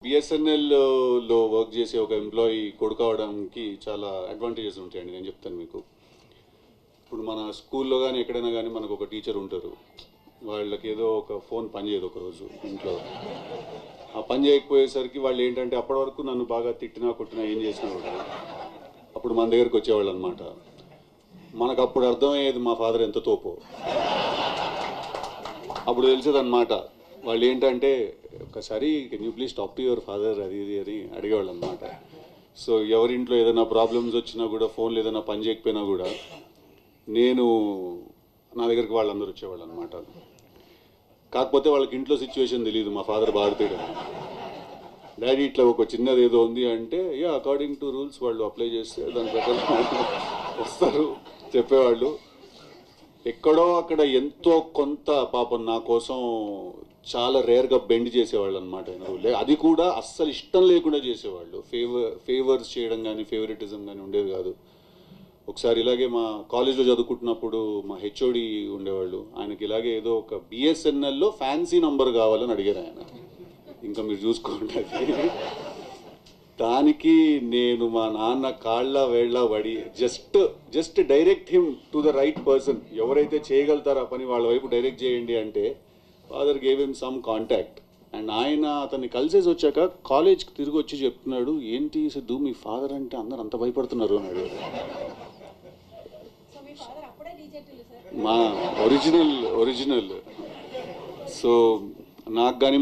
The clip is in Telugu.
బిఎస్ఎన్ఎల్లో వర్క్ చేసే ఒక ఎంప్లాయీ కొడుకు అవడానికి చాలా అడ్వాంటేజెస్ ఉంటాయండి. నేను చెప్తాను మీకు. ఇప్పుడు మన స్కూల్లో కానీ ఎక్కడైనా కానీ మనకు ఒక టీచర్ ఉంటారు. వాళ్ళకి ఏదో ఒక ఫోన్ పనిచేయదు ఒకరోజు ఇంట్లో. ఆ పని చేయకపోయేసరికి వాళ్ళు ఏంటంటే అప్పటి వరకు నన్ను బాగా తిట్టినా కొట్టినా ఏం చేసినా కూడా అప్పుడు మన దగ్గరికి వచ్చేవాళ్ళు అనమాట. మనకు అప్పుడు అర్థమయ్యేది మా ఫాదర్ ఎంత తోపో. అప్పుడు తెలిసేది అనమాట వాళ్ళు ఏంటంటే ఒకసారి can you please talk to your father అది ఇది అని అడిగేవాళ్ళు అనమాట. సో ఎవరింట్లో ఏదైనా ప్రాబ్లమ్స్ వచ్చినా కూడా ఫోన్లో ఏదైనా పని చేయకపోయినా కూడా నా దగ్గరికి వాళ్ళందరూ వచ్చేవాళ్ళు అనమాట. కాకపోతే వాళ్ళకి ఇంట్లో సిచ్యువేషన్ తెలియదు మా ఫాదర్ భారతీయుడు. డాడీ ఇట్లా ఒక చిన్నది ఏదో ఉంది అంటే అకార్డింగ్ టు రూల్స్ వాళ్ళు అప్లై చేస్తే దాని ప్రకారం వస్తారు చెప్పేవాళ్ళు. ఎక్కడో అక్కడ ఎంతో కొంత పాపం నా కోసం చాలా రేర్గా బెండ్ చేసేవాళ్ళు అనమాట. అది కూడా అస్సలు ఇష్టం లేకుండా చేసేవాళ్ళు. ఫేవర్స్ చేయడం కానీ ఫేవరెటిజం కానీ ఉండేది కాదు. ఒకసారి ఇలాగే మా కాలేజ్లో చదువుకుంటున్నప్పుడు మా హెచ్ఓడి ఉండేవాళ్ళు. ఆయనకి ఇలాగే ఏదో ఒక బిఎస్ఎన్ఎల్లో ఫ్యాన్సీ నంబర్ కావాలని అడిగారు ఆయన. ఇంకా మీరు చూసుకోండి. దానికి నేను మా నాన్న కాళ్ళ వేళ్ళ పడి just direct him to the right person. ఎవరైతే చేయగలుగుతారో ఆ పని వాళ్ళ వైపు డైరెక్ట్ చేయండి అంటే father gave him some contact. And ఆయన అతన్ని కలిసేసి వచ్చాక కాలేజ్కి తిరిగి వచ్చి చెప్తున్నాడు, ఏంటి సిద్ధు మీ ఫాదర్ అంటే అందరు అంత భయపడుతున్నారు అన్నాడు. మా ఒరిజినల్. సో నాకు కానీ